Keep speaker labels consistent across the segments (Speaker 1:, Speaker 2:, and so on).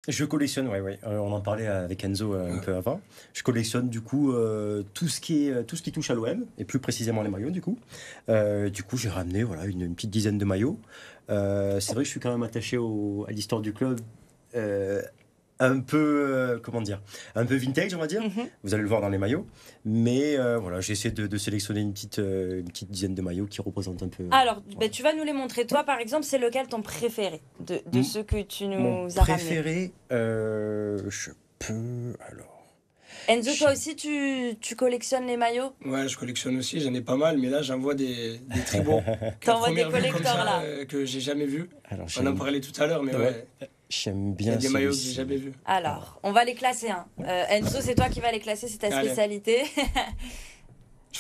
Speaker 1: Je collectionne, ouais, ouais. On en parlait avec Enzo un peu avant. Je collectionne du coup tout ce qui touche à l'OM et plus précisément les maillots du coup. Du coup, j'ai ramené voilà une petite dizaine de maillots. C'est vrai que je suis quand même attaché à l'histoire du club. euh, un peu comment dire, un peu vintage on va dire.
Speaker 2: Mhm.
Speaker 1: Vous allez le voir dans les maillots. Mais voilà, j'ai essayé de sélectionner une petite dizaine de maillots qui représentent un peu.
Speaker 2: Alors,
Speaker 1: Voilà.
Speaker 2: tu vas nous les montrer. Toi, par exemple, c'est lequel ton préféré de
Speaker 1: M-
Speaker 2: ceux que tu
Speaker 1: Mon
Speaker 2: nous as ramenés?
Speaker 1: préféré, je peux alors.
Speaker 2: Enzo, toi aussi, tu collectionnes les maillots?
Speaker 3: Ouais, je collectionne aussi, j'en ai pas mal, mais là j'en vois des très beaux. Qu'à
Speaker 2: T'envoies des
Speaker 3: première vue comme
Speaker 2: collecteurs
Speaker 3: ça,
Speaker 2: là.
Speaker 3: que j'ai jamais vu.
Speaker 1: Alors
Speaker 3: On en parlait tout à l'heure, mais ouais,
Speaker 1: j'aime
Speaker 3: il y a
Speaker 1: bien
Speaker 3: des maillots que j'ai
Speaker 1: celui-ci.
Speaker 3: jamais vus.
Speaker 2: Alors, on va les classer. Hein. Enzo, c'est toi qui vas les classer, c'est ta
Speaker 3: Allez.
Speaker 2: spécialité.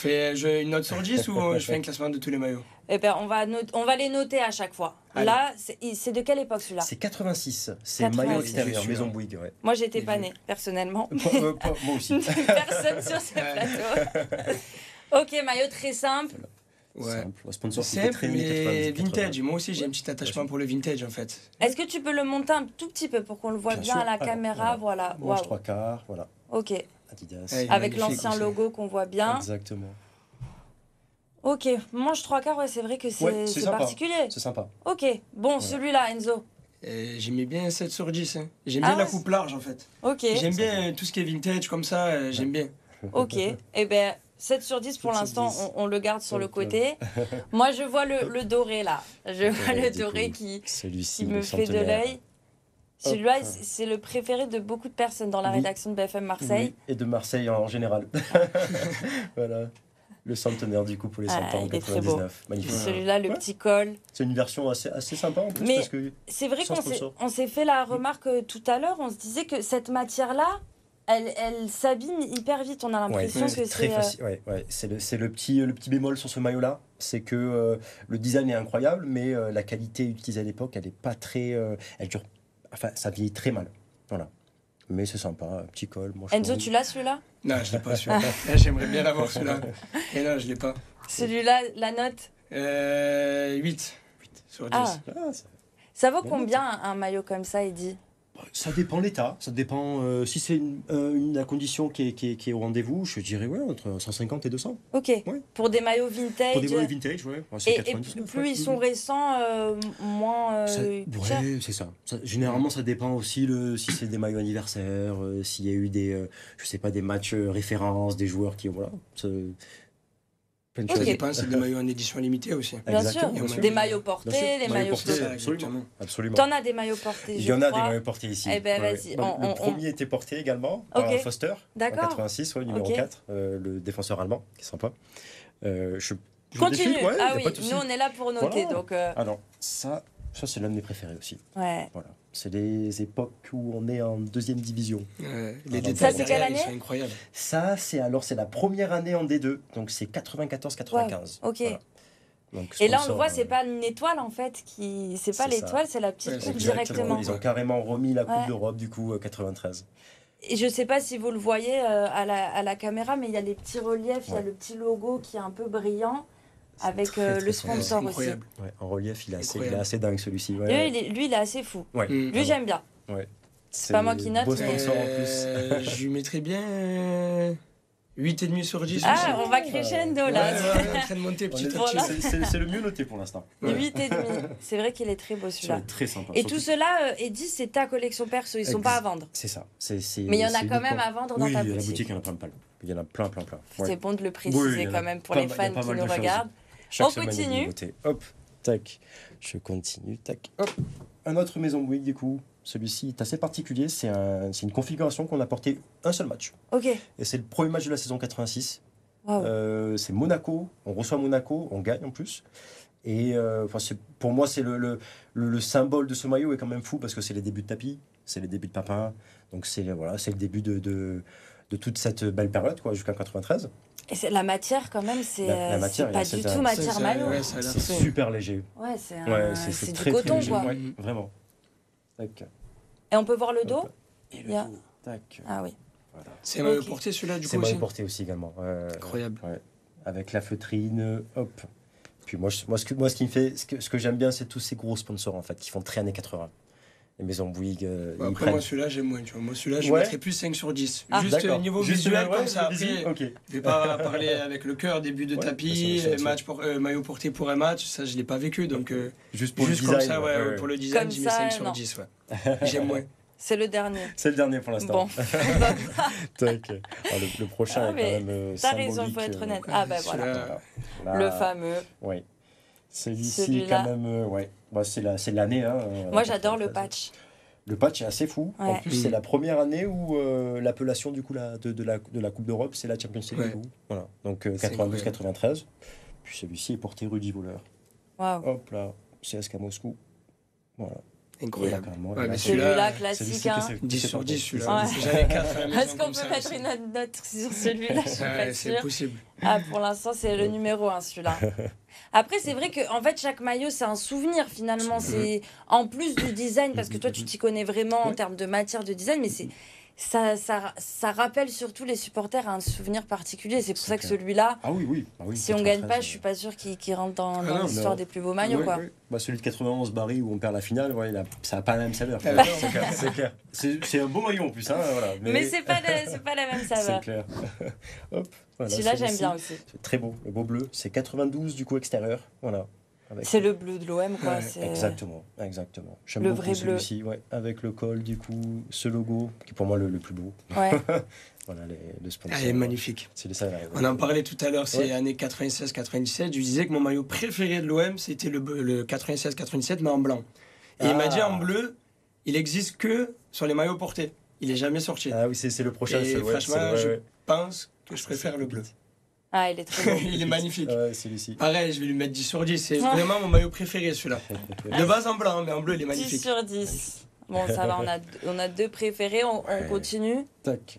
Speaker 3: Une note sur 10 ou je fais un classement de tous les maillots?
Speaker 2: Eh ben, on va les noter à chaque fois.
Speaker 3: Allez.
Speaker 2: Là, c'est de quelle époque celui-là?
Speaker 1: C'est 86, c'est
Speaker 2: 86.
Speaker 1: maillot extérieur,
Speaker 3: Celui-là.
Speaker 1: Maison Bouygues. Ouais.
Speaker 2: Moi, j'étais
Speaker 3: J'ai
Speaker 2: pas
Speaker 3: vu.
Speaker 2: née, personnellement.
Speaker 1: Moi aussi.
Speaker 2: Personne sur ce plateau. Ok, maillot très simple.
Speaker 3: Ouais.
Speaker 1: Simple. Le sponsor qui fait
Speaker 3: Simple,
Speaker 1: très
Speaker 3: mais
Speaker 1: 90,
Speaker 3: vintage. Moi aussi, j'ai un petit attachement pour le vintage en fait.
Speaker 2: Est-ce que tu peux le monter un tout petit peu pour qu'on le voit bien,
Speaker 1: sûr.
Speaker 2: à la
Speaker 1: Alors,
Speaker 2: caméra? Voilà.
Speaker 1: Manche
Speaker 2: Waouh.
Speaker 1: 3 quarts, voilà.
Speaker 2: Ok.
Speaker 1: Adidas.
Speaker 3: Ouais,
Speaker 2: Avec
Speaker 3: magnifique
Speaker 2: l'ancien
Speaker 3: aussi.
Speaker 2: logo qu'on voit bien.
Speaker 1: Exactement.
Speaker 2: Ok. Manche trois quarts, ouais, c'est vrai que
Speaker 1: Ouais,
Speaker 2: c'est
Speaker 1: sympa.
Speaker 2: particulier.
Speaker 1: C'est sympa.
Speaker 2: Ok. Bon, celui-là, Enzo.
Speaker 3: J'aimais bien 7 sur 10. Hein. J'aime
Speaker 2: Ah
Speaker 3: bien la
Speaker 2: ouais,
Speaker 3: coupe large en fait.
Speaker 2: Ok.
Speaker 3: J'aime bien tout ce qui est vintage comme ça, j'aime bien.
Speaker 2: Ok. Eh ben, 7 sur 10 pour
Speaker 1: 7 sur
Speaker 2: l'instant,
Speaker 1: 10.
Speaker 2: on le garde sur le
Speaker 1: Hop,
Speaker 2: côté. Moi, je vois le doré là. Je vois le
Speaker 1: du
Speaker 2: doré
Speaker 1: coup,
Speaker 2: qui
Speaker 1: celui-ci,
Speaker 2: me
Speaker 1: le
Speaker 2: fait de
Speaker 1: centenaire.
Speaker 2: l'œil. Celui-là, c'est le préféré de beaucoup de personnes dans la
Speaker 1: Oui.
Speaker 2: rédaction de BFM Marseille.
Speaker 1: Oui, et de Marseille en général. Voilà. Le centenaire du coup pour les 100
Speaker 2: Ah,
Speaker 1: ans,
Speaker 2: il est très beau.
Speaker 1: 99. Magnifique.
Speaker 2: Celui-là, le
Speaker 1: Ouais.
Speaker 2: petit col.
Speaker 1: C'est une version assez sympa en plus
Speaker 2: Mais
Speaker 1: parce que
Speaker 2: c'est vrai
Speaker 1: sans
Speaker 2: qu'on
Speaker 1: sponsor.
Speaker 2: s'est fait la remarque tout à l'heure. On se disait que cette matière-là, elle s'abîme hyper vite. On a l'impression que
Speaker 1: c'est très
Speaker 2: c'est.
Speaker 1: facile. Ouais, ouais. C'est le petit bémol sur ce maillot-là, c'est que le design est incroyable, mais la qualité utilisée à l'époque, elle est pas très, elle dure, enfin, ça vieillit très mal. Voilà. Mais c'est sympa, petit col, manche
Speaker 2: Enzo,
Speaker 1: longue.
Speaker 2: tu l'as celui-là?
Speaker 3: Non, je l'ai pas celui-là. J'aimerais bien l'avoir celui-là. Et non, je l'ai pas.
Speaker 2: Celui-là, la note?
Speaker 3: 8 sur 10.
Speaker 2: Ah,
Speaker 1: Ah, ça,
Speaker 2: ça vaut
Speaker 1: Bien
Speaker 2: combien un maillot comme ça, Eddy?
Speaker 1: ça dépend l'état, ça dépend. Si c'est la condition qui est au rendez-vous, je dirais ouais, entre 150 et 200.
Speaker 2: Ok.
Speaker 1: Ouais.
Speaker 2: Pour des maillots vintage.
Speaker 1: Pour des maillots vintage, ouais. C'est
Speaker 2: Et
Speaker 1: 99,
Speaker 2: plus
Speaker 1: ouais.
Speaker 2: ils sont récents, moins cher.
Speaker 1: Ouais, c'est ça. Généralement, ça dépend aussi si c'est des maillots anniversaires, s'il y a eu je sais pas, des matchs références, des joueurs qui, voilà, plein de
Speaker 3: Ça
Speaker 2: Ok.
Speaker 1: choses.
Speaker 3: dépend, c'est des maillots en édition limitée aussi.
Speaker 2: Bien
Speaker 1: Exactement,
Speaker 2: sûr.
Speaker 1: bien sûr.
Speaker 2: Des maillots
Speaker 1: Bien
Speaker 2: portés,
Speaker 1: sûr.
Speaker 2: des
Speaker 1: Maillots
Speaker 2: maillots
Speaker 1: portés,
Speaker 2: flottants.
Speaker 1: absolument. Absolument.
Speaker 2: T'en as des maillots portés,
Speaker 1: Il
Speaker 2: je
Speaker 1: y en a des
Speaker 2: crois.
Speaker 1: maillots portés ici.
Speaker 2: Eh ben, vas-y,
Speaker 1: Bah,
Speaker 2: on-
Speaker 1: le premier était porté également par
Speaker 2: Ok.
Speaker 1: Foster, en
Speaker 2: D'accord.
Speaker 1: 86, ouais, numéro
Speaker 2: Ok.
Speaker 1: 4, le défenseur allemand, qui est sympa. Je vous
Speaker 2: Continue.
Speaker 1: défile, ouais, y
Speaker 2: Ah
Speaker 1: a
Speaker 2: oui,
Speaker 1: pas de souci.
Speaker 2: nous on est là pour noter.
Speaker 1: Voilà.
Speaker 2: Donc,
Speaker 1: Ah non, ça c'est l'un de mes préférés aussi.
Speaker 2: ouais.
Speaker 1: Voilà. C'est les époques où on est en deuxième division.
Speaker 3: Les
Speaker 1: Ça,
Speaker 3: détails
Speaker 2: c'est quelle
Speaker 3: derrière, ils
Speaker 2: année
Speaker 3: sont incroyables.
Speaker 1: Ça, c'est la première année en D2, donc c'est 94-95.
Speaker 2: Wow, ok.
Speaker 1: Voilà. Donc,
Speaker 2: Et là, on le
Speaker 1: sponsor,
Speaker 2: voit, c'est pas une étoile en fait, c'est pas
Speaker 1: c'est
Speaker 2: l'étoile, c'est la petite
Speaker 3: Ouais,
Speaker 2: coupe
Speaker 3: exactement.
Speaker 2: directement.
Speaker 1: Ils ont carrément remis la Coupe
Speaker 2: Ouais.
Speaker 1: d'Europe du coup 93.
Speaker 2: Et je sais pas si vous le voyez à la caméra, mais il y a les petits reliefs, il y a
Speaker 1: Ouais.
Speaker 2: le petit logo qui est un peu brillant avec
Speaker 1: très, très
Speaker 2: le
Speaker 1: sympa.
Speaker 2: sponsor
Speaker 3: C'est
Speaker 2: aussi.
Speaker 3: incroyable.
Speaker 1: Ouais, en relief, il est
Speaker 3: Incroyable.
Speaker 1: assez dingue celui-ci.
Speaker 2: Lui,
Speaker 1: Ouais.
Speaker 2: il est assez fou.
Speaker 1: Ouais,
Speaker 3: Mm.
Speaker 2: Lui,
Speaker 1: vraiment.
Speaker 2: j'aime bien.
Speaker 1: Ouais.
Speaker 2: C'est pas moi qui note,
Speaker 1: beau
Speaker 2: mais-
Speaker 1: sponsor en plus.
Speaker 3: Je lui mettrais bien 8,5 sur 10 aussi.
Speaker 2: Ah, on va crescendo
Speaker 3: Ouais,
Speaker 2: là.
Speaker 3: ouais, en train de monter petit à petit.
Speaker 2: Voilà.
Speaker 1: C'est le mieux noté pour l'instant.
Speaker 3: Ouais.
Speaker 2: 8,5. C'est vrai qu'il est très beau
Speaker 1: C'est
Speaker 2: celui-là.
Speaker 1: très sympa.
Speaker 2: Et
Speaker 1: Surtout-
Speaker 2: tout cela, Eddy, c'est ta collection perso, ils sont pas à vendre.
Speaker 1: C'est ça.
Speaker 2: Mais il y en a
Speaker 1: c'est
Speaker 2: quand même
Speaker 1: uniquement-
Speaker 2: à vendre dans
Speaker 1: oui,
Speaker 2: ta
Speaker 1: la
Speaker 2: boutique.
Speaker 1: boutique, il y en a plein. Il y en a plein.
Speaker 2: C'est
Speaker 1: Ouais.
Speaker 2: bon de le
Speaker 1: Oui,
Speaker 2: préciser
Speaker 1: il y en a
Speaker 2: quand même pour
Speaker 1: pas
Speaker 2: les
Speaker 1: mal- il y a
Speaker 2: fans
Speaker 1: pas
Speaker 2: qui
Speaker 1: mal
Speaker 2: nous
Speaker 1: de choses.
Speaker 2: regardent.
Speaker 1: Chaque
Speaker 2: On
Speaker 1: semaine, il y a une
Speaker 2: continue.
Speaker 1: nouveauté. Hop, tac. Je continue, tac. Hop. Un autre Maison Bouygues, du coup. Celui-ci est assez particulier. C'est une configuration qu'on a portée un seul match.
Speaker 2: Ok.
Speaker 1: Et c'est le premier match de la saison 86.
Speaker 2: Waouh.
Speaker 1: C'est Monaco. On reçoit Monaco. On gagne en plus. Et pour moi, c'est le symbole de ce maillot est quand même fou parce que c'est les débuts de Tapi, c'est les débuts de Papin. Donc c'est le début de toute cette belle période quoi, jusqu'à 93.
Speaker 2: Et la matière, quand même, c'est
Speaker 1: La matière,
Speaker 2: c'est
Speaker 1: il y a
Speaker 2: pas
Speaker 1: cette-
Speaker 2: du tout matière
Speaker 3: ça-
Speaker 2: maillot.
Speaker 3: ouais, ça a l'air
Speaker 1: C'est
Speaker 3: fait.
Speaker 1: super léger.
Speaker 2: Ouais, c'est
Speaker 1: Ouais,
Speaker 2: c'est du
Speaker 1: très,
Speaker 2: coton,
Speaker 1: très léger.
Speaker 2: quoi.
Speaker 1: Ouais, vraiment. Tac.
Speaker 2: Et on peut voir le dos?
Speaker 1: Hop. Et
Speaker 2: Il y a-
Speaker 1: le dos. Tac.
Speaker 2: Ah oui.
Speaker 1: Voilà.
Speaker 3: C'est maillot
Speaker 2: Ok.
Speaker 3: porté celui-là du
Speaker 1: C'est
Speaker 3: coup
Speaker 1: maillot
Speaker 3: aussi.
Speaker 1: porté aussi également.
Speaker 3: Incroyable.
Speaker 1: Ouais. Avec la feutrine, hop. Puis moi, ce qui me fait, ce que j'aime bien, c'est tous ces gros sponsors en fait qui font très années 80. les maisons Bouygues, ils
Speaker 3: Après,
Speaker 1: prennent.
Speaker 3: moi, celui-là, j'aime moins. Tu vois. Moi, celui-là, je
Speaker 1: Ouais.
Speaker 3: mettrais plus 5 sur 10.
Speaker 2: Ah.
Speaker 3: Juste
Speaker 1: D'accord.
Speaker 3: niveau
Speaker 1: Juste
Speaker 3: visuel,
Speaker 1: ouais,
Speaker 3: comme ça.
Speaker 1: visuel,
Speaker 3: Après,
Speaker 1: ok.
Speaker 3: je vais pas parler avec le cœur, début de
Speaker 1: Ouais,
Speaker 3: tapis,
Speaker 1: c'est
Speaker 3: match maillot porté pour un match. Ça, je l'ai pas vécu. Donc,
Speaker 1: Juste pour
Speaker 3: juste
Speaker 1: le
Speaker 3: comme
Speaker 1: design.
Speaker 3: ça, ouais, pour le design,
Speaker 2: Comme
Speaker 3: j'y mets
Speaker 2: ça,
Speaker 3: 5 sur
Speaker 2: non.
Speaker 3: 10. Ouais. J'aime moins.
Speaker 2: C'est le dernier.
Speaker 1: C'est le dernier pour l'instant.
Speaker 2: Bon,
Speaker 1: Tac. Alors, le prochain
Speaker 2: Ah,
Speaker 1: est
Speaker 2: mais
Speaker 1: quand même
Speaker 2: t'as raison, il
Speaker 1: symbolique,
Speaker 2: faut être honnête.
Speaker 3: Ouais,
Speaker 2: Ah bah
Speaker 3: celui-là,
Speaker 2: voilà, le fameux.
Speaker 1: Oui. Celui-ci,
Speaker 2: Celui-là.
Speaker 1: quand même, ouais. Bah, c'est l'année. Hein,
Speaker 2: Moi j'adore le
Speaker 1: 93.
Speaker 2: patch.
Speaker 1: Le patch est assez fou. En
Speaker 2: Ouais.
Speaker 1: plus, c'est la première année où l'appellation du coup, de la Coupe d'Europe, c'est la Champions League.
Speaker 3: Ouais.
Speaker 1: Du coup. Voilà. Donc
Speaker 3: C'est
Speaker 1: 92-93. Puis celui-ci est porté Rudy Voller.
Speaker 2: Waouh.
Speaker 1: Hop là, CSKA Moscou. Voilà.
Speaker 3: Incroyable.
Speaker 1: Carrément,
Speaker 3: Ouais,
Speaker 1: là,
Speaker 3: mais
Speaker 1: c'est-
Speaker 2: Celui-là,
Speaker 3: celui-là,
Speaker 2: classique.
Speaker 1: celui-ci,
Speaker 2: Hein.
Speaker 1: qu'est-ce que
Speaker 3: 10
Speaker 1: c'est
Speaker 3: sur
Speaker 1: pour
Speaker 3: 10,
Speaker 1: toi
Speaker 3: celui-là.
Speaker 2: Ouais.
Speaker 3: Si j'avais 4 à la maison
Speaker 2: Est-ce qu'on
Speaker 3: comme
Speaker 2: peut
Speaker 3: ça,
Speaker 2: mettre
Speaker 3: c'est-
Speaker 2: une note sur celui-là? Je suis
Speaker 3: Ouais,
Speaker 2: pas
Speaker 3: c'est
Speaker 2: sûre.
Speaker 3: possible.
Speaker 2: Ah, pour l'instant, c'est le numéro 1, celui-là. Après, c'est vrai que en fait, chaque maillot, c'est un souvenir finalement. C'est en plus du design, parce que toi, tu t'y connais vraiment en
Speaker 1: Ouais.
Speaker 2: termes de matière de design, mais c'est ça rappelle surtout les supporters à un souvenir particulier. C'est pour
Speaker 1: C'est
Speaker 2: ça que
Speaker 1: clair.
Speaker 2: celui-là,
Speaker 1: Ah oui, oui. Ah oui,
Speaker 2: si on gagne pas,
Speaker 1: 93,
Speaker 2: je suis pas sûre qu'il rentre dans
Speaker 3: non,
Speaker 2: l'histoire
Speaker 1: non.
Speaker 2: des plus beaux maillots,
Speaker 1: Ouais,
Speaker 2: quoi.
Speaker 1: ouais. Bah, celui de 91 Barry où on perd la finale, ouais, ça n'a pas la même saveur.
Speaker 3: Ah, non.
Speaker 1: C'est clair. C'est clair. C'est un beau maillot en plus. Hein, voilà.
Speaker 2: Mais c'est pas la même
Speaker 1: c'est
Speaker 2: saveur.
Speaker 1: clair. Hop, voilà,
Speaker 2: Celui-là, j'aime
Speaker 1: celui-ci,
Speaker 2: bien aussi.
Speaker 1: C'est très beau, le beau bleu. C'est 92 du coup extérieur. Voilà. Avec-
Speaker 2: C'est le bleu de l'OM, quoi.
Speaker 3: Ouais,
Speaker 2: c'est-
Speaker 1: Exactement, exactement. J'aime
Speaker 2: Le
Speaker 1: beaucoup
Speaker 2: vrai bleu.
Speaker 1: celui-ci, ouais, avec le col du coup, ce logo qui est pour moi le plus beau.
Speaker 2: Ouais.
Speaker 1: Voilà, le sponsor.
Speaker 3: Elle est magnifique.
Speaker 1: C'est ça. Là,
Speaker 3: On en parlait tout à l'heure, c'est
Speaker 1: Ouais.
Speaker 3: années 96-97. Je disais que mon maillot préféré de l'OM, c'était le 96-97, mais en blanc. Et il m'a
Speaker 1: Ah.
Speaker 3: dit en bleu, il existe que sur les maillots portés. Il est jamais sorti.
Speaker 1: Ah oui, c'est le prochain.
Speaker 3: Et
Speaker 1: c'est- ouais,
Speaker 3: franchement,
Speaker 1: c'est-
Speaker 3: je
Speaker 1: ouais,
Speaker 3: pense que je préfère le bleu.
Speaker 2: Ah, il est très beau.
Speaker 3: Il est magnifique.
Speaker 1: ouais, celui-ci.
Speaker 3: Pareil, je vais lui mettre 10 sur 10. C'est
Speaker 2: Ah.
Speaker 3: vraiment mon maillot préféré, celui-là. De base en blanc, mais en bleu, il est
Speaker 2: 10
Speaker 3: magnifique.
Speaker 2: sur 10. Bon, ça va, on a deux préférés, on continue.
Speaker 1: Tac.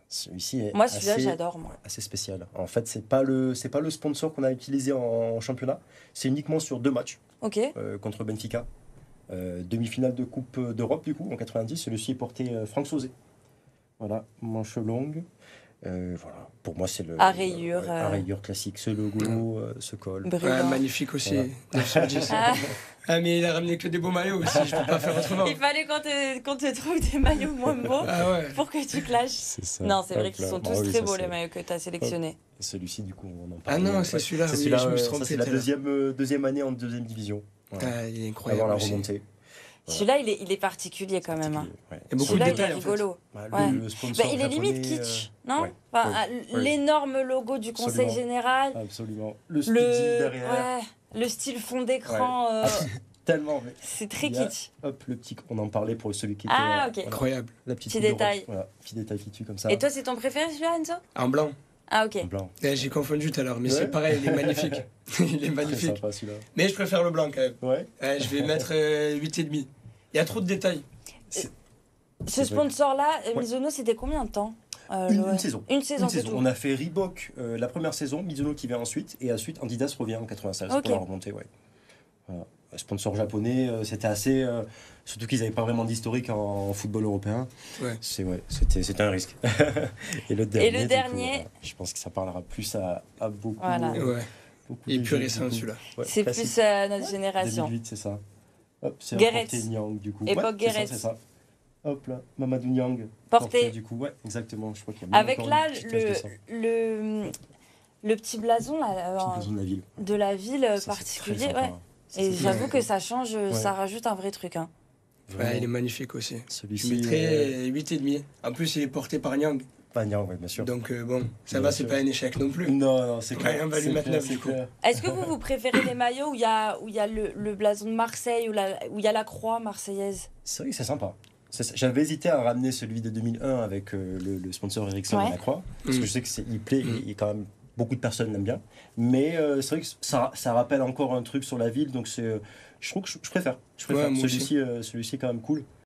Speaker 1: Celui-ci est
Speaker 2: Moi, celui-là,
Speaker 1: assez-
Speaker 2: j'adore, moi.
Speaker 1: assez spécial. En fait, c'est pas le sponsor qu'on a utilisé en championnat. C'est uniquement sur 2 matchs
Speaker 2: Ok.
Speaker 1: contre Benfica. Demi-finale de Coupe d'Europe du coup en 90. Celui-ci est porté Franck Sauzet. Voilà, manche longue. Voilà, pour moi c'est le
Speaker 2: À rayures,
Speaker 1: ouais, à rayures classique. Ce logo, ce col.
Speaker 3: Ouais,
Speaker 2: Brillant.
Speaker 3: magnifique aussi.
Speaker 1: Voilà.
Speaker 3: 9 sur 10.
Speaker 2: Ah,
Speaker 3: Ah, mais il a ramené que des beaux maillots aussi, je peux pas faire autrement.
Speaker 2: il fallait qu'on te trouve des maillots moins beaux
Speaker 3: Ah ouais.
Speaker 2: pour que tu clashes.
Speaker 1: C'est ça.
Speaker 2: Non, c'est vrai
Speaker 1: Hop
Speaker 2: qu'ils
Speaker 1: là.
Speaker 2: sont
Speaker 1: Bah
Speaker 2: tous
Speaker 1: oui,
Speaker 2: très
Speaker 1: ça,
Speaker 2: beaux,
Speaker 1: c'est-
Speaker 2: les maillots que tu as sélectionnés.
Speaker 1: Celui-ci du coup on en
Speaker 3: Ah
Speaker 1: parle.
Speaker 3: non, c'est celui-là,
Speaker 1: C'est
Speaker 3: oui,
Speaker 1: celui-là,
Speaker 3: je me suis
Speaker 1: ça,
Speaker 3: trompé
Speaker 1: c'est la
Speaker 3: tout à l'heure.
Speaker 1: deuxième année en deuxième division. Voilà.
Speaker 3: Ah, il est incroyable.
Speaker 1: Avant la
Speaker 3: aussi.
Speaker 1: remontée.
Speaker 2: Celui-là, il est particulier quand même. Hein.
Speaker 1: Ouais.
Speaker 3: Il y a beaucoup de
Speaker 2: Celui-là, il est
Speaker 3: détails, en fait.
Speaker 2: rigolo.
Speaker 1: Bah,
Speaker 2: Ouais.
Speaker 1: le sponsor
Speaker 2: Bah, il est limite
Speaker 1: japonais,
Speaker 2: kitsch, non
Speaker 1: ouais.
Speaker 2: Enfin,
Speaker 1: Ouais.
Speaker 2: ah,
Speaker 1: Ouais.
Speaker 2: l'énorme logo du Conseil
Speaker 1: Absolument.
Speaker 2: général,
Speaker 1: Absolument. Le speedy derrière.
Speaker 2: ouais, le style fond d'écran,
Speaker 1: Tellement. Mais...
Speaker 2: c'est très
Speaker 1: Il y a-
Speaker 2: kitsch.
Speaker 1: Hop, le petit. On en parlait pour celui qui était.
Speaker 2: Ah, ok.
Speaker 1: voilà,
Speaker 3: Incroyable.
Speaker 1: la petite
Speaker 2: Petit
Speaker 1: coupe de
Speaker 2: détail.
Speaker 1: roche. Voilà, petit détail qui tue comme ça.
Speaker 2: Et toi, c'est ton préféré celui-là, Enzo
Speaker 3: En blanc.
Speaker 2: Ah, ok.
Speaker 1: En blanc.
Speaker 3: J'ai confondu tout à l'heure, mais
Speaker 1: Ouais.
Speaker 3: c'est pareil, il est magnifique. Il est
Speaker 1: Très
Speaker 3: magnifique.
Speaker 1: sympa celui-là.
Speaker 3: Mais je préfère le blanc quand même.
Speaker 1: Ouais.
Speaker 3: Je vais mettre 8,5. Il y a trop de détails.
Speaker 2: Ce
Speaker 1: C'est vrai.
Speaker 2: sponsor-là,
Speaker 1: Ouais.
Speaker 2: Mizuno, c'était combien de temps
Speaker 1: Une saison.
Speaker 2: Une saison,
Speaker 1: Une
Speaker 2: c'est
Speaker 1: saison.
Speaker 2: tout.
Speaker 1: On a fait Reebok la première saison, Mizuno qui vient ensuite, et ensuite Adidas revient en 96
Speaker 2: Ok.
Speaker 1: pour la remontée. Ouais. Voilà. Sponsor japonais, c'était assez. Surtout qu'ils n'avaient pas vraiment d'historique en football européen.
Speaker 3: Ouais.
Speaker 1: C'était un risque. Et le dernier. du coup,
Speaker 2: dernier-
Speaker 1: voilà, je pense que ça parlera plus à beaucoup.
Speaker 2: Voilà.
Speaker 3: Ouais.
Speaker 1: beaucoup
Speaker 3: Il est
Speaker 1: de
Speaker 3: plus
Speaker 1: jeunes,
Speaker 3: récent
Speaker 1: du coup.
Speaker 3: celui-là.
Speaker 1: Ouais,
Speaker 2: C'est
Speaker 1: classique.
Speaker 2: plus notre génération.
Speaker 1: 2008, c'est ça. Hop, c'est
Speaker 2: Guéret.
Speaker 1: porté Nyang, du coup.
Speaker 2: Époque
Speaker 1: ouais, c'est ça,
Speaker 2: Guéret.
Speaker 1: c'est ça. Hop là, Mamadou Nyang.
Speaker 2: Porté.
Speaker 1: Du coup, ouais, exactement. Je crois qu'il y a même
Speaker 2: Avec
Speaker 1: encore
Speaker 2: là,
Speaker 1: une petite tache de sang.
Speaker 2: le petit blason là,
Speaker 1: Petite maison de la ville.
Speaker 2: de la ville
Speaker 1: Ça, c'est
Speaker 2: particulier.
Speaker 1: très sympa.
Speaker 2: Ouais.
Speaker 1: Ça,
Speaker 2: Et
Speaker 1: c'est
Speaker 2: j'avoue
Speaker 1: bien.
Speaker 2: que ça change, ça rajoute un vrai truc. Hein.
Speaker 1: Vraiment,
Speaker 3: Ouais, il est magnifique aussi. Je
Speaker 1: celui-ci.
Speaker 3: mettrais 8,5. En plus, il est porté par Nyang.
Speaker 1: Pas Nyang, ouais, bien sûr.
Speaker 3: Donc bon, ça
Speaker 1: Bien
Speaker 3: va,
Speaker 1: sûr.
Speaker 3: c'est pas un échec non plus.
Speaker 1: Non, non, c'est
Speaker 3: Ouais,
Speaker 1: clair.
Speaker 3: on va lui
Speaker 1: c'est
Speaker 3: mettre
Speaker 1: clair,
Speaker 3: 9
Speaker 1: c'est
Speaker 3: du coup.
Speaker 1: clair.
Speaker 2: Est-ce que vous préférez les maillots où il y a le blason de Marseille, où il y a la croix marseillaise?
Speaker 1: C'est vrai que c'est sympa. J'avais hésité à ramener celui de 2001 avec le sponsor Ericsson
Speaker 2: Ouais.
Speaker 1: et la croix, parce que je sais qu'il plaît et quand même beaucoup de personnes l'aiment bien. Mais c'est vrai que ça rappelle encore un truc sur la ville, donc je trouve que je préfère.
Speaker 3: Ouais, moi
Speaker 1: Celui-ci est quand même cool.